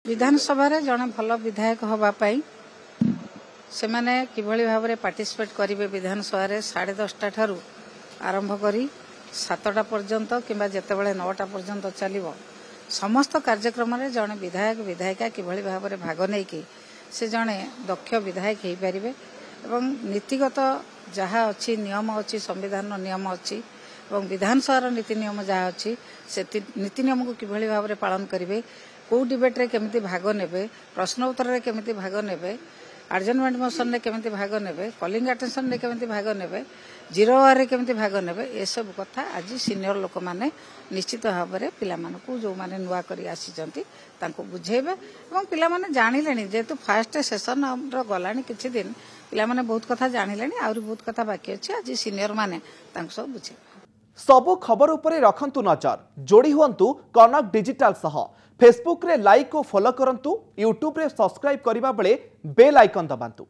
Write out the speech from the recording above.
विधानसभा जड़े भल विधायक हवापाई से माने किभली भाव में पार्टिसिपेट करेंगे विधानसभा 10:30 ठारू आरंभ करी 7टा पर्यंत किंबा जितेबाला 9टा पर्यंत चलो समस्त कार्यक्रम में जड़े विधायक विधायिका किभली भाव में भाग नहीं कि से जड़े दक्ष विधायक हो पारे एवं नीतिगत जहाँ अच्छी नियम अच्छी संविधान नियम अच्छी और विधानसभा नीति नियम जहाँ अच्छी से नीति नियम को किभली भाव में पालन करेंगे कौ डिबेट रे केमिति भाग नेबे प्रश्न उत्तर रे केमिति भाग नेबे आर्जनमेंट मोशन रे केमिति भाग नेबे कॉलिंग अटेंशन रे केमिति भाग नेबे जीरो आवर रे केमिति भाग नेबे ए सब कथा आज सीनियर लोक माने निश्चित भाव में पिला मानकु जो माने नुआ करी आसीचंती तांको बुझेबे एवं पिला माने जानिलेनी जेतु फास्ट सेशन हमरो गलानी किछि दिन पिला माने बहुत कथा जानिलेनी आउरी बहुत कथा बाकी अछि आज सीनियर माने तांको सब बुझेबे सबु खबर उपरे रखंतु नजर जोड़ी हुंतु कनक डिजिटल सह फेसबुक रे लाइक और फॉलो करंतु यूट्यूब रे सब्सक्राइब करिबा बेले बेल आइकन दबांतु।